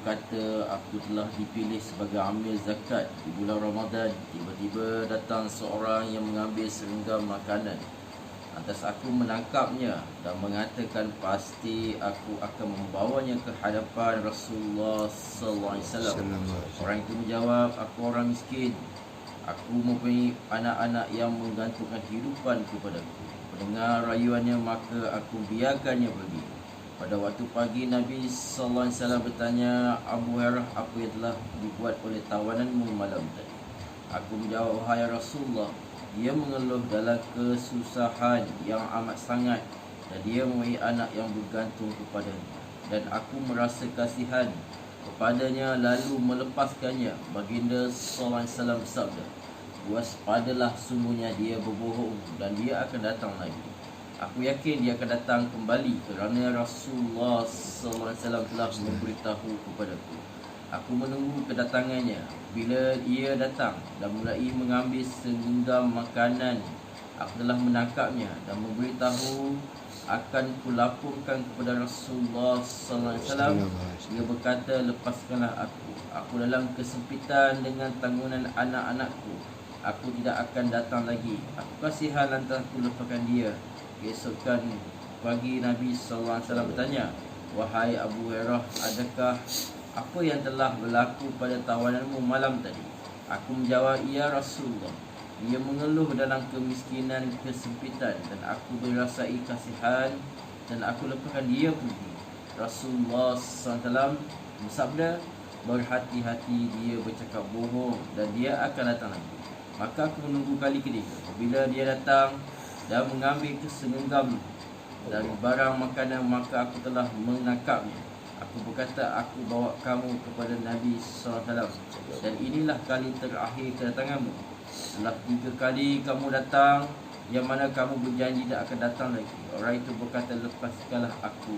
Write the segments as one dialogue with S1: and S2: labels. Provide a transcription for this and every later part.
S1: berkata, aku telah dipilih sebagai amil zakat di bulan Ramadan. Tiba-tiba datang seorang yang mengambil serenggam makanan. Lantas aku menangkapnya dan mengatakan, pasti aku akan membawanya ke hadapan Rasulullah SAW. Orang itu menjawab, aku orang miskin. Aku mempunyai anak-anak yang menggantungkan hidupan kepadaku. Mendengar rayuannya, maka aku biarkannya pergi. Pada waktu pagi, Nabi SAW bertanya, Abu Hurairah, apa yang telah dibuat oleh tawananmu malam tadi? Aku menjawab, wahai Rasulullah, dia mengeluh dalam kesusahan yang amat sangat dan dia mempunyai anak yang bergantung kepadanya. Dan aku merasa kasihan kepadanya lalu melepaskannya. Baginda SAW bersabda, waspadalah, sungguhnya dia berbohong dan dia akan datang lagi. Aku yakin dia akan datang kembali kerana Rasulullah SAW telah memberitahu kepadaku. Aku menunggu kedatangannya. Bila ia datang dan mulai mengambil segenggam makanan, aku telah menangkapnya dan memberitahu, akan kulaporkan kepada Rasulullah SAW. Dia berkata, lepaskanlah aku. Aku dalam kesempitan dengan tanggungan anak-anakku. Aku tidak akan datang lagi. Aku kasihan lantas aku lepaskan dia. Keesokan pagi, Nabi SAW bertanya, wahai Abu Hurairah, adakah apa yang telah berlaku pada tawananmu malam tadi? Aku menjawab, ya Rasulullah, dia mengeluh dalam kemiskinan, kesempitan, dan aku berasai kasihan dan aku lepaskan dia pergi. Rasulullah SAW bersabda, berhati-hati, dia bercakap bohong dan dia akan datang lagi. Maka aku menunggu kali ketiga. Bila dia datang dan mengambil kesenggam dari barang makanan, maka aku telah menangkapnya. Aku berkata, aku bawa kamu kepada Nabi SAW, dan inilah kali terakhir kedatanganmu. Setelah 3 kali kamu datang, yang mana kamu berjanji tak akan datang lagi. Orang itu berkata, lepaskanlah aku.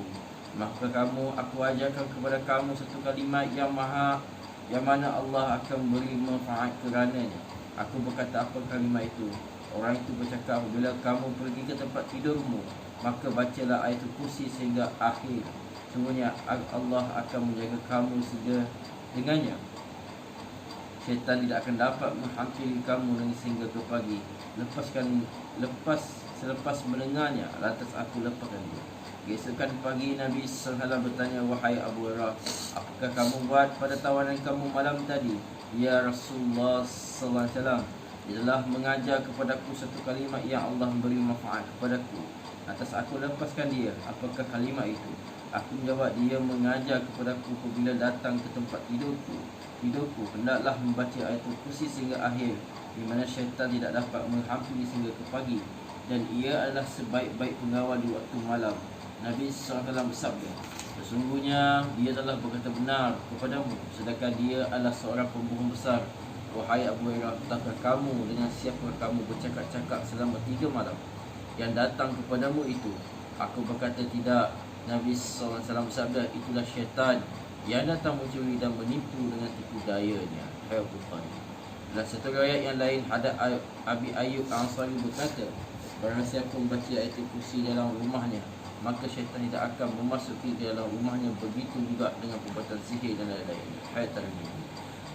S1: Maka aku ajarkan kepada kamu satu kalimat yang mana Allah akan beri manfaat kerananya. Aku berkata, apa kalimat itu? Orang itu bercakap, bila kamu pergi ke tempat tidurmu, maka bacalah ayat kursi sehingga akhir. Sungguhnya Allah akan menjaga kamu dengannya. Syaitan tidak akan dapat menghampiri kamu sehingga ke pagi. Selepas mendengarnya, lantas aku lepaskan dia. Keesokan pagi, Nabi SAW bertanya, wahai Abu Hurairah, apakah kamu buat pada tawanan kamu malam tadi? Ya Rasulullah SAW, dia telah mengajar kepadaku satu kalimat yang Allah memberi manfaat kepadaku. Atas aku lepaskan dia. Apakah kalimat itu? Aku menjawab, dia mengajar kepadaku apabila datang ke tempat tidurku, hendaklah membaca ayat kursi sehingga akhir, di mana syaitan tidak dapat menghampiri sehingga ke pagi, dan ia adalah sebaik-baik pengawal di waktu malam. Nabi SAW bersabda, sesungguhnya dia telah berkata benar kepadamu, sedangkan dia adalah seorang pembohong besar. Wahai Abu Hurairah, tahukah kamu dengan siapa kamu bercakap-cakap selama 3 malam yang datang kepadamu itu? Aku berkata, tidak. Nabi SAW bersabda, itulah syaitan yang datang mencuri dan menipu dengan tipu dayanya. Riwayat Bukhari. Dalam satu riwayat yang lain, hadap Abi Ayyub Ansari berkata, barang siapa membaca ayat kursi dalam rumahnya, maka syaitan tidak akan memasuki dalam rumahnya. Begitu juga dengan perbuatan sihir dan lain-lain. Riwayat Tirmidzi.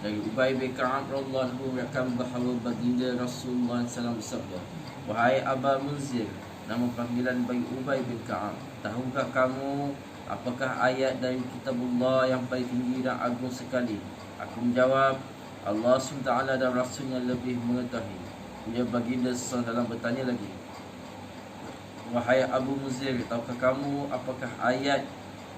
S1: Dari Ubay bin Ka'ab radhiyallahu anhu bahawa baginda Rasulullah SAW bersabda, wahai Aba Munzir, nama panggilan bagi Ubay bin Ka'ab, tahukah kamu apakah ayat dari kitabullah yang paling tinggi dan agung sekali? Aku menjawab, Allah SWT dan Rasulnya lebih mengetahui. Kemudian baginda SAW bertanya lagi, wahai Abu Munzir, tahukah kamu apakah ayat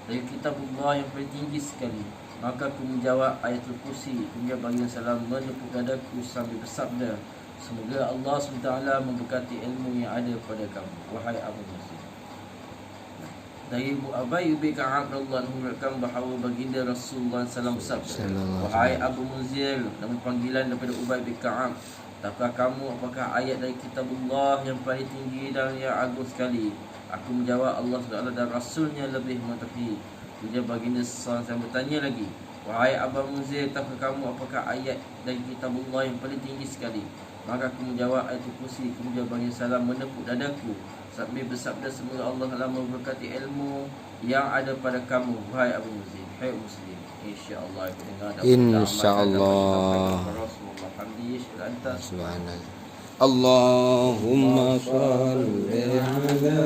S1: dari kitabullah yang paling tinggi sekali? Maka aku menjawab, ayatul kursi. Kemudian baginda SAW menepuk dadaku sambil bersabda, semoga Allah SWT memberkati ilmu yang ada pada kamu, wahai Abu Munzir. Dari Ubay bin Ka'ab radhiyallahu anhu bahawa baginda Rasulullah SAW bersabda, wahai Abu Munzir, nama panggilan daripada Ubay bin Ka'ab, tahukah kamu apakah ayat dari kitabullah yang paling tinggi dan yang agung sekali? Aku menjawab, Allah SWT dan Rasulnya lebih mengetahui. Kemudian baginda SAW bertanya lagi, wahai Abu Munzir, tahukah kamu apakah ayat dari kitabullah yang paling tinggi sekali? Maka aku menjawab, ayat kursi. Kemudian baginda SAW menepuk dadaku sambil bersabda, semoga Allah telah memberkati ilmu yang ada pada kamu, wahai Abu Muslim, hai Muslim. InsyaAllah kita dengar dan
S2: InsyaAllah.
S1: Rasulullah hamdi anta
S2: Subhanallah. Allahumma salli ala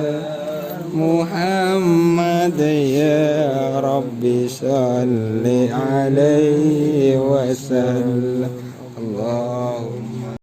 S2: Muhammad ya Rabbi salli alaihi wasallam. Allah